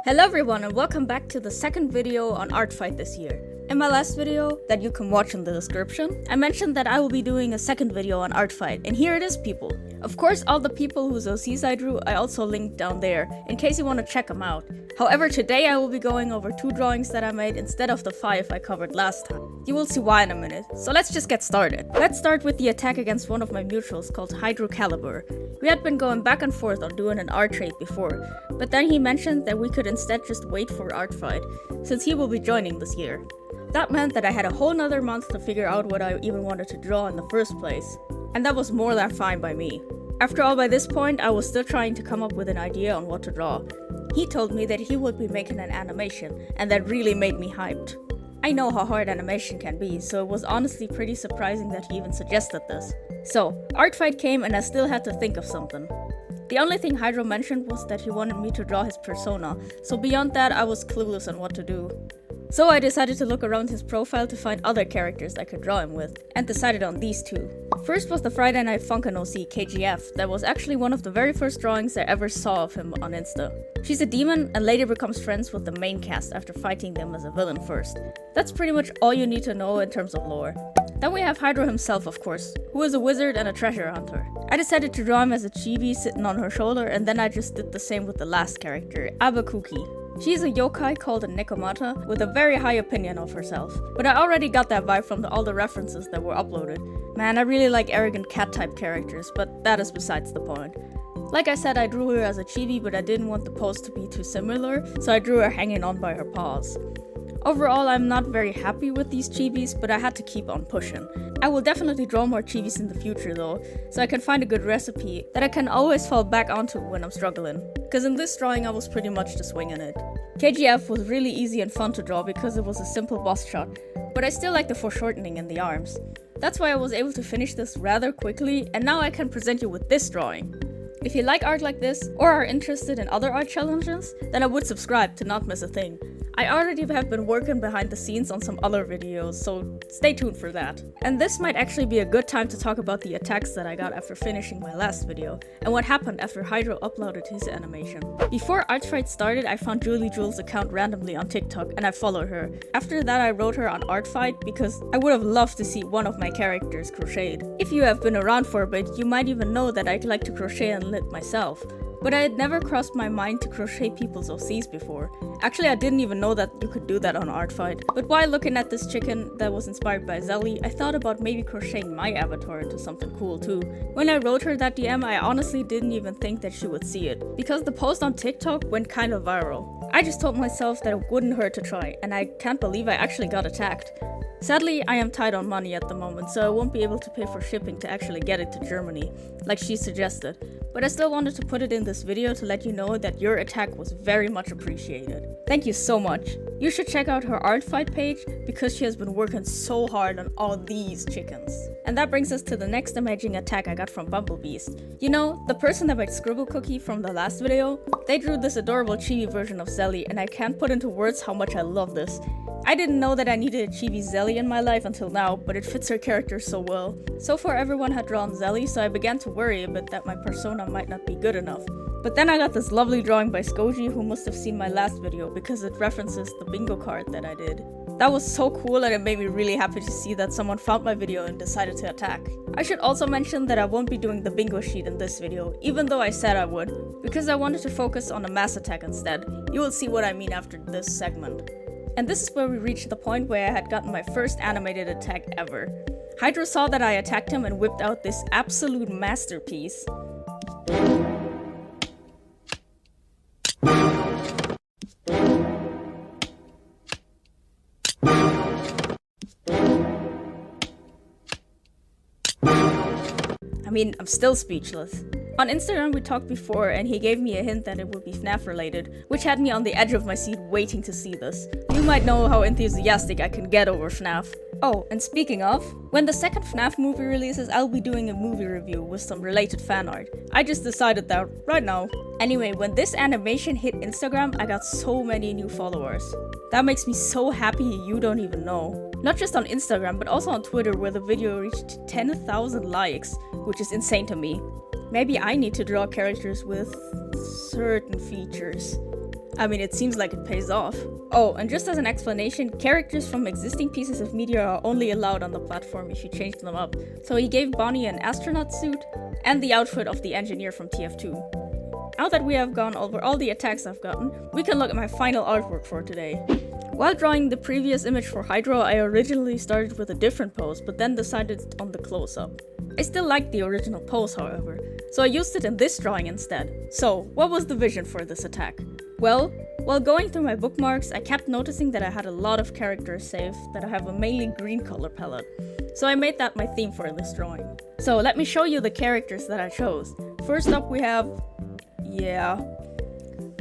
Hello everyone and welcome back to the second video on Artfight this year. In my last video, that you can watch in the description, I mentioned that I will be doing a second video on Artfight, and here it is, people. Of course, all the people whose OCs I drew I also linked down there, in case you want to check them out. However, today I will be going over 2 drawings that I made instead of the 5 I covered last time. You will see why in a minute, so let's just get started. Let's start with the attack against one of my mutuals called Hydrocaliber. We had been going back and forth on doing an art trade before, but then he mentioned that we could instead just wait for Artfight, since he will be joining this year. That meant that I had a whole nother month to figure out what I even wanted to draw in the first place, and that was more than fine by me. After all, by this point, I was still trying to come up with an idea on what to draw. He told me that he would be making an animation, and that really made me hyped. I know how hard animation can be, so it was honestly pretty surprising that he even suggested this. So, Artfight came and I still had to think of something. The only thing Hydro mentioned was that he wanted me to draw his persona, so beyond that I was clueless on what to do. So I decided to look around his profile to find other characters I could draw him with, and decided on these 2. First was the Friday Night Funkin' OC KGF, that was actually one of the very first drawings I ever saw of him on Insta. She's a demon and later becomes friends with the main cast after fighting them as a villain first. That's pretty much all you need to know in terms of lore. Then we have Hydro himself, of course, who is a wizard and a treasure hunter. I decided to draw him as a chibi sitting on her shoulder, and then I just did the same with the last character, Abakuki. She's a yokai called a Nekomata with a very high opinion of herself, but I already got that vibe from all the references that were uploaded. Man, I really like arrogant cat type characters, but that is besides the point. Like I said, I drew her as a chibi, but I didn't want the pose to be too similar, so I drew her hanging on by her paws. Overall, I'm not very happy with these chibis, but I had to keep on pushing. I will definitely draw more chibis in the future though, so I can find a good recipe that I can always fall back onto when I'm struggling. Cause in this drawing I was pretty much just winging it. KGF was really easy and fun to draw because it was a simple boss shot, but I still like the foreshortening in the arms. That's why I was able to finish this rather quickly, and now I can present you with this drawing. If you like art like this, or are interested in other art challenges, then I would subscribe to not miss a thing. I already have been working behind the scenes on some other videos, so stay tuned for that. And this might actually be a good time to talk about the attacks that I got after finishing my last video, and what happened after Hydro uploaded his animation. Before Artfight started, I found Julie Jules' account randomly on TikTok, and I followed her. After that I wrote her on Artfight, because I would have loved to see one of my characters crocheted. If you have been around for a bit, you might even know that I like to crochet and knit myself. But I had never crossed my mind to crochet people's OCs before. Actually, I didn't even know that you could do that on Artfight. But while looking at this chicken that was inspired by Zelly, I thought about maybe crocheting my avatar into something cool too. When I wrote her that DM, I honestly didn't even think that she would see it, because the post on TikTok went kind of viral. I just told myself that it wouldn't hurt to try, and I can't believe I actually got attacked. Sadly, I am tight on money at the moment, so I won't be able to pay for shipping to actually get it to Germany, like she suggested. But I still wanted to put it in this video to let you know that your attack was very much appreciated. Thank you so much. You should check out her Artfight page, because she has been working so hard on all these chickens. And that brings us to the next amazing attack I got from Bumblebeast. You know, the person that made Scribble Cookie from the last video? They drew this adorable chibi version of Zelly, and I can't put into words how much I love this. I didn't know that I needed a chibi Zelly in my life until now, but it fits her character so well. So far everyone had drawn Zelly, so I began to worry a bit that my persona might not be good enough. But then I got this lovely drawing by Skoji, who must have seen my last video because it references the bingo card that I did. That was so cool, and it made me really happy to see that someone found my video and decided to attack. I should also mention that I won't be doing the bingo sheet in this video, even though I said I would, because I wanted to focus on a mass attack instead. You will see what I mean after this segment. And this is where we reached the point where I had gotten my first animated attack ever. Hydro saw that I attacked him and whipped out this absolute masterpiece. I mean, I'm still speechless. On Instagram we talked before, and he gave me a hint that it would be FNAF related, which had me on the edge of my seat waiting to see this. You might know how enthusiastic I can get over FNAF. Oh, and speaking of, when the second FNAF movie releases, I'll be doing a movie review with some related fan art. I just decided that right now. Anyway, when this animation hit Instagram, I got so many new followers. That makes me so happy you don't even know. Not just on Instagram, but also on Twitter, where the video reached 10,000 likes, which is insane to me. Maybe I need to draw characters with certain features. I mean, it seems like it pays off. Oh, and just as an explanation, characters from existing pieces of media are only allowed on the platform if you change them up. So he gave Bonnie an astronaut suit and the outfit of the engineer from TF2. Now that we have gone over all the attacks I've gotten, we can look at my final artwork for today. While drawing the previous image for Hydro, I originally started with a different pose, but then decided on the close-up. I still liked the original pose, however, so I used it in this drawing instead. So, what was the vision for this attack? Well, while going through my bookmarks, I kept noticing that I had a lot of characters saved that have a mainly green color palette. So I made that my theme for this drawing. So let me show you the characters that I chose. First up we have...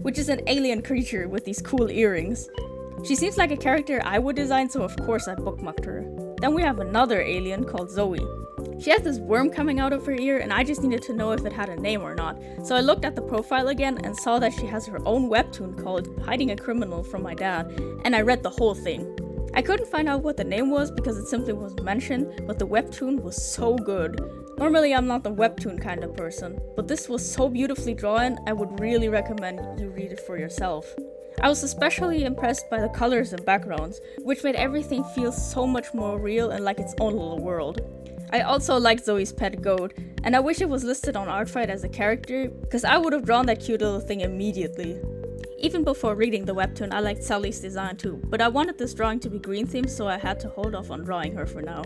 which is an alien creature with these cool earrings. She seems like a character I would design, so of course I bookmarked her. Then we have another alien called Zoe. She has this worm coming out of her ear and I just needed to know if it had a name or not. So I looked at the profile again and saw that she has her own webtoon called Hiding a Criminal from My Dad, and I read the whole thing. I couldn't find out what the name was because it simply wasn't mentioned, but the webtoon was so good. Normally I'm not the webtoon kind of person, but this was so beautifully drawn, I would really recommend you read it for yourself. I was especially impressed by the colors and backgrounds, which made everything feel so much more real and like its own little world. I also liked Zoe's pet goat, and I wish it was listed on Artfight as a character, because I would have drawn that cute little thing immediately. Even before reading the webtoon, I liked Sally's design too, but I wanted this drawing to be green themed, so I had to hold off on drawing her for now.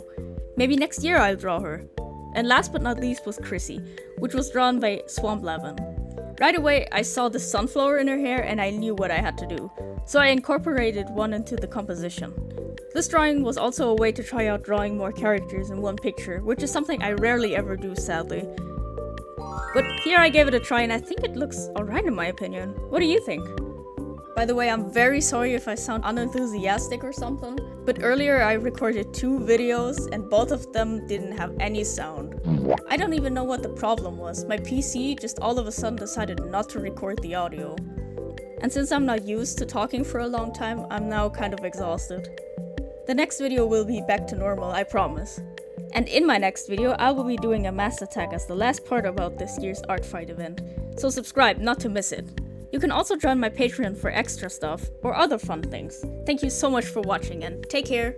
Maybe next year I'll draw her. And last but not least was Chrissy, which was drawn by Swamp Levin. Right away, I saw the sunflower in her hair and I knew what I had to do, so I incorporated one into the composition. This drawing was also a way to try out drawing more characters in one picture, which is something I rarely ever do, sadly. But here I gave it a try and I think it looks alright in my opinion. What do you think? By the way, I'm very sorry if I sound unenthusiastic or something, but earlier I recorded 2 videos and both of them didn't have any sound. I don't even know what the problem was. My PC just all of a sudden decided not to record the audio. And since I'm not used to talking for a long time, I'm now kind of exhausted. The next video will be back to normal, I promise. And in my next video, I will be doing a mass attack as the last part about this year's Artfight event. So subscribe not to miss it. You can also join my Patreon for extra stuff or other fun things. Thank you so much for watching and take care!